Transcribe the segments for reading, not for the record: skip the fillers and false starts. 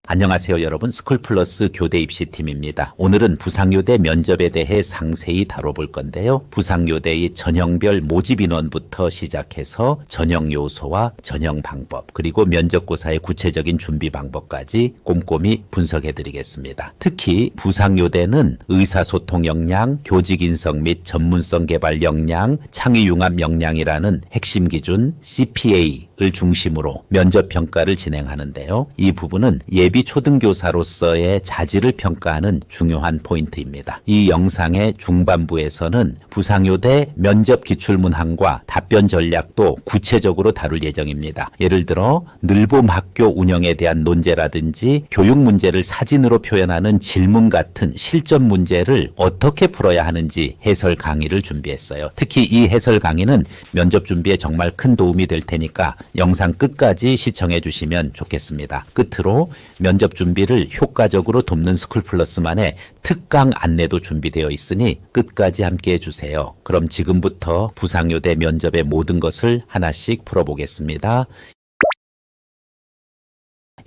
안녕하세요 여러분, 스쿨플러스 교대 입시팀입니다. 오늘은 부상요대 면접에 대해 상세히 다뤄볼 건데요. 부상요대의 전형별 모집 인원부터 시작해서 전형 요소와 전형 방법, 그리고 면접고사의 구체적인 준비 방법까지 꼼꼼히 분석해 드리겠습니다. 특히 부상요대는 의사소통 역량, 교직 인성 및 전문성 개발 역량, 창의 융합 역량이라는 핵심 기준 CPA를 중심으로 면접 평가를 진행하는데요. 이 부분은 예비 초등교사로서의 자질을 평가하는 중요한 포인트입니다. 이 영상의 중반부에서는 부상요대 면접 기출문항과 답변 전략도 구체적으로 다룰 예정입니다. 예를 들어 늘봄 학교 운영에 대한 논제라든지 교육 문제를 사진으로 표현하는 질문 같은 실전 문제를 어떻게 풀어야 하는지 해설 강의를 준비했어요. 특히 이 해설 강의는 면접 준비에 정말 큰 도움이 될 테니까 영상 끝까지 시청해 주시면 좋겠습니다. 끝으로 면접 준비를 효과적으로 돕는 스쿨플러스만의 특강 안내도 준비되어 있으니 끝까지 함께해 주세요. 그럼 지금부터 부상요대 면접의 모든 것을 하나씩 풀어보겠습니다.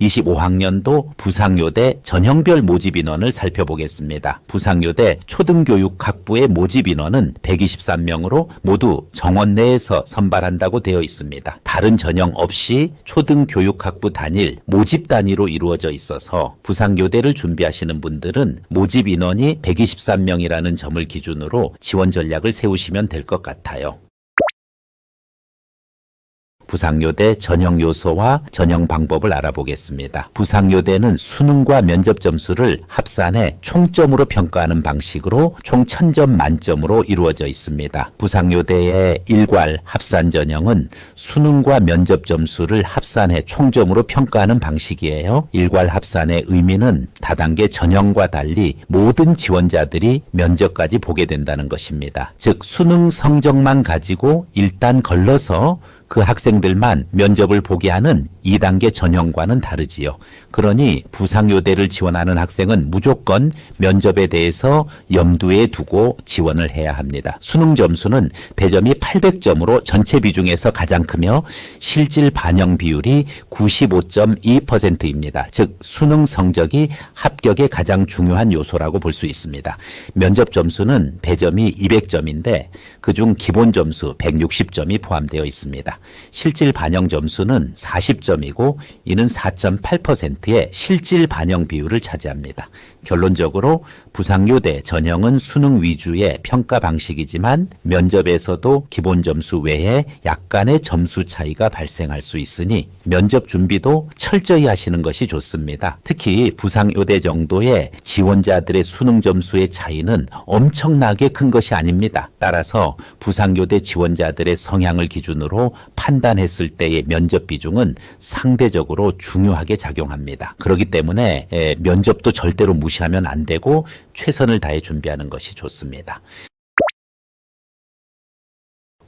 25학년도 부상요대 전형별 모집 인원을 살펴보겠습니다. 부상요대 초등교육학부의 모집 인원은 123명으로 모두 정원 내에서 선발한다고 되어 있습니다. 다른 전형 없이 초등교육학부 단일, 모집 단위로 이루어져 있어서 부상요대를 준비하시는 분들은 모집 인원이 123명이라는 점을 기준으로 지원 전략을 세우시면 될 것 같아요. 부상요대 전형 요소와 전형 방법을 알아보겠습니다. 부상요대는 수능과 면접 점수를 합산해 총점으로 평가하는 방식으로 총 1000점 만점으로 이루어져 있습니다. 부상요대의 일괄 합산 전형은 수능과 면접 점수를 합산해 총점으로 평가하는 방식이에요. 일괄 합산의 의미는 다단계 전형과 달리 모든 지원자들이 면접까지 보게 된다는 것입니다. 즉 수능 성적만 가지고 일단 걸러서 그 학생들만 면접을 보게 하는 2단계 전형과는 다르지요. 그러니 부상요대를 지원하는 학생은 무조건 면접에 대해서 염두에 두고 지원을 해야 합니다. 수능 점수는 배점이 800점으로 전체 비중에서 가장 크며 실질 반영 비율이 95.2%입니다. 즉 수능 성적이 합격의 가장 중요한 요소라고 볼 수 있습니다. 면접 점수는 배점이 200점인데 그중 기본 점수 160점이 포함되어 있습니다. 실질 반영 점수는 40점이고 이는 4.8%의 실질 반영 비율을 차지합니다. 결론적으로 부상요대 전형은 수능 위주의 평가 방식이지만 면접에서도 기본 점수 외에 약간의 점수 차이가 발생할 수 있으니 면접 준비도 철저히 하시는 것이 좋습니다. 특히 부상요대 정도의 지원자들의 수능 점수의 차이는 엄청나게 큰 것이 아닙니다. 따라서 부상요대 지원자들의 성향을 기준으로 판단했을 때의 면접 비중은 상대적으로 중요하게 작용합니다. 그렇기 때문에 면접도 절대로 무시하면 안 되고 최선을 다해 준비하는 것이 좋습니다.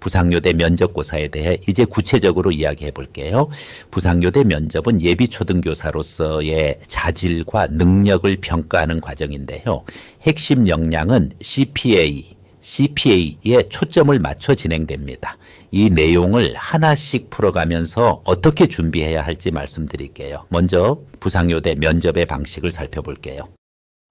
부상요대 면접고사에 대해 이제 구체적으로 이야기해 볼게요. 부상요대 면접은 예비 초등교사로서의 자질과 능력을 평가하는 과정인데요. 핵심 역량은 CPA에 초점을 맞춰 진행됩니다. 이 내용을 하나씩 풀어가면서 어떻게 준비해야 할지 말씀드릴게요. 먼저 부상요대 면접의 방식을 살펴볼게요.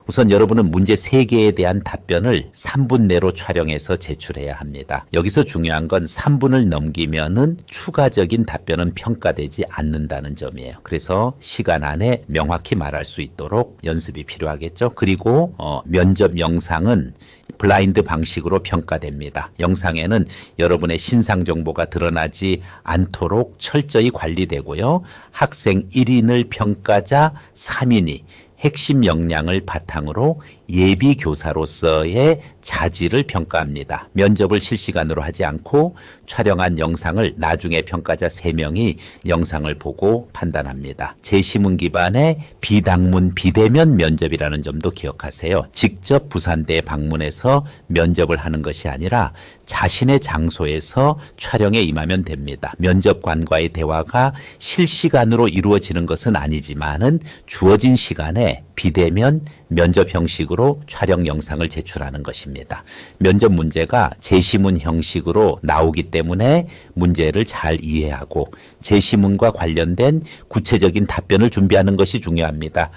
우선 여러분은 문제 3개에 대한 답변을 3분 내로 촬영해서 제출해야 합니다. 여기서 중요한 건 3분을 넘기면은 추가적인 답변은 평가되지 않는다는 점이에요. 그래서 시간 안에 명확히 말할 수 있도록 연습이 필요하겠죠. 그리고 면접 영상은 블라인드 방식으로 평가됩니다. 영상에는 여러분의 신상 정보가 드러나지 않도록 철저히 관리되고요. 학생 1인을 평가자 3인이 핵심 역량을 바탕으로 예비 교사로서의 자질을 평가합니다. 면접을 실시간으로 하지 않고 촬영한 영상을 나중에 평가자 3명이 영상을 보고 판단합니다. 제시문 기반의 비당문 비대면 면접이라는 점도 기억하세요. 직접 부산대에 방문해서 면접을 하는 것이 아니라 자신의 장소에서 촬영에 임하면 됩니다. 면접관과의 대화가 실시간으로 이루어지는 것은 아니지만은 주어진 시간에 비대면 면접 형식으로 촬영 영상을 제출하는 것입니다. 면접 문제가 제시문 형식으로 나오기 때문에 문제를 잘 이해하고 제시문과 관련된 구체적인 답변을 준비하는 것이 중요합니다.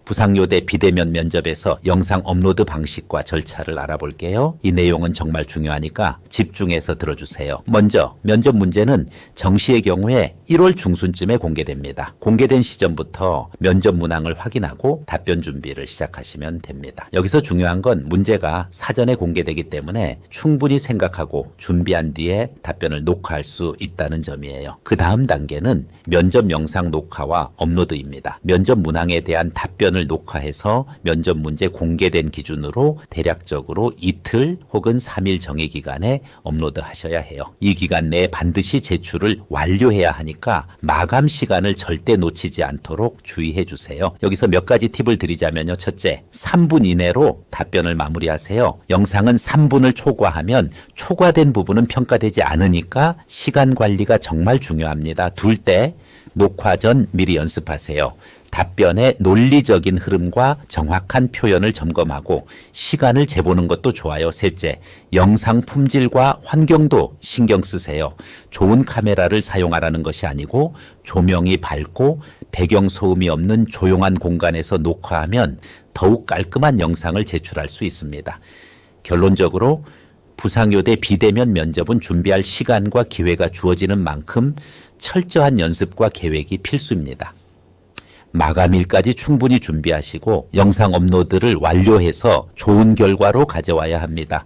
부상요대 비대면 면접에서 영상 업로드 방식과 절차를 알아볼게요. 이 내용은 정말 중요하니까 집중해서 들어주세요. 먼저 면접 문제는 정시의 경우에 1월 중순쯤에 공개됩니다. 공개된 시점부터 면접 문항을 확인하고 답변 준비를 시작하시면 됩니다. 여기서 중요한 건 문제가 사전에 공개되기 때문에 충분히 생각하고 준비한 뒤에 답변을 녹화할 수 있다는 점이에요. 그 다음 단계는 면접 영상 녹화와 업로드입니다. 면접 문항에 대한 답변을 녹화해서 면접 문제 공개된 기준으로 대략적으로 이틀 혹은 3일 정해 기간에 업로드 하셔야 해요. 이 기간 내에 반드시 제출을 완료해야 하니까 마감 시간을 절대 놓치지 않도록 주의해 주세요. 여기서 몇 가지 팁을 드리자면요. 첫째, 3분 이내로 답변을 마무리하세요. 영상은 3분을 초과하면 초과된 부분은 평가되지 않으니까 시간 관리가 정말 중요합니다. 둘째, 녹화 전 미리 연습하세요. 답변의 논리적인 흐름과 정확한 표현을 점검하고 시간을 재보는 것도 좋아요. 셋째, 영상 품질과 환경도 신경 쓰세요. 좋은 카메라를 사용하라는 것이 아니고 조명이 밝고 배경 소음이 없는 조용한 공간에서 녹화하면 더욱 깔끔한 영상을 제출할 수 있습니다. 결론적으로 부상요대 비대면 면접은 준비할 시간과 기회가 주어지는 만큼 철저한 연습과 계획이 필수입니다. 마감일까지 충분히 준비하시고 영상 업로드를 완료해서 좋은 결과로 가져와야 합니다.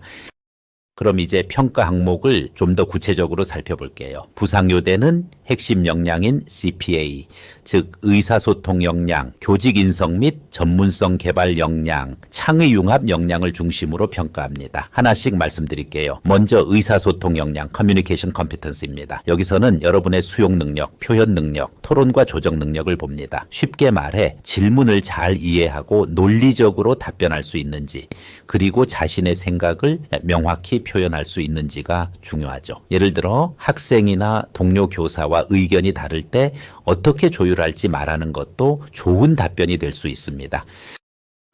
그럼 이제 평가 항목을 좀 더 구체적으로 살펴볼게요. 부상요대는 핵심 역량인 CPA, 즉 의사소통 역량, 교직 인성 및 전문성 개발 역량, 창의 융합 역량을 중심으로 평가합니다. 하나씩 말씀드릴게요. 먼저 의사소통 역량, Communication Competence입니다. 여기서는 여러분의 수용 능력, 표현 능력, 토론과 조정 능력을 봅니다. 쉽게 말해 질문을 잘 이해하고 논리적으로 답변할 수 있는지, 그리고 자신의 생각을 명확히 표현할 수 있는지가 중요하죠. 예를 들어 학생이나 동료 교사와 의견이 다를 때 어떻게 조율할지 말하는 것도 좋은 답변이 될 수 있습니다.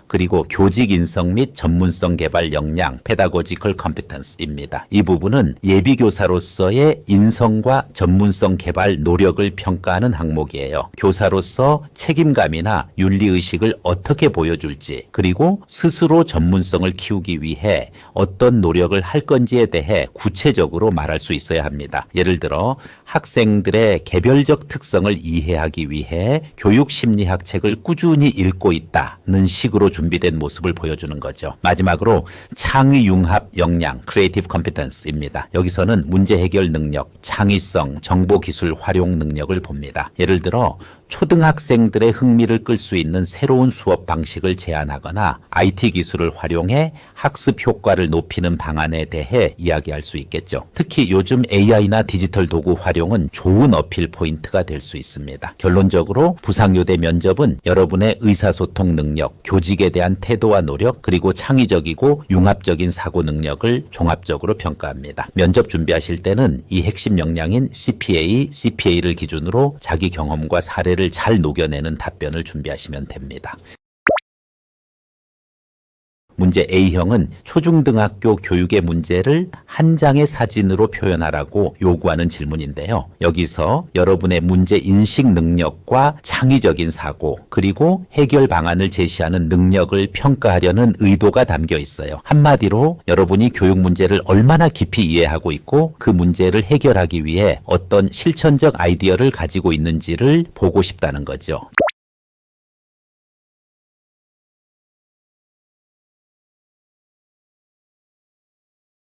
그리고 교직 인성 및 전문성 개발 역량, Pedagogical Competence입니다. 이 부분은 예비교사로서의 인성과 전문성 개발 노력을 평가하는 항목이에요. 교사로서 책임감이나 윤리의식을 어떻게 보여줄지, 그리고 스스로 전문성을 키우기 위해 어떤 노력을 할 건지에 대해 구체적으로 말할 수 있어야 합니다. 예를 들어 학생들의 개별적 특성을 이해하기 위해 교육심리학 책을 꾸준히 읽고 있다는 식으로 준비된 모습을 보여주는 거죠. 마지막으로 창의융합 역량, Creative Competence입니다. 여기서는 문제 해결 능력, 창의성, 정보기술 활용 능력을 봅니다. 예를 들어 초등학생들의 흥미를 끌 수 있는 새로운 수업 방식을 제안하거나 IT 기술을 활용해 학습 효과를 높이는 방안에 대해 이야기할 수 있겠죠. 특히 요즘 AI나 디지털 도구 활용은 좋은 어필 포인트가 될 수 있습니다. 결론적으로 부상요대 면접은 여러분의 의사소통 능력, 교직에 대한 태도와 노력, 그리고 창의적이고 융합적인 사고 능력을 종합적으로 평가합니다. 면접 준비하실 때는 이 핵심 역량인 CPA를 기준으로 자기 경험과 사례를 잘 녹여내는 답변을 준비하시면 됩니다. 문제 A형은 초중등학교 교육의 문제를 한 장의 사진으로 표현하라고 요구하는 질문인데요. 여기서 여러분의 문제 인식 능력과 창의적인 사고, 그리고 해결 방안을 제시하는 능력을 평가하려는 의도가 담겨 있어요. 한마디로 여러분이 교육 문제를 얼마나 깊이 이해하고 있고 그 문제를 해결하기 위해 어떤 실천적 아이디어를 가지고 있는지를 보고 싶다는 거죠.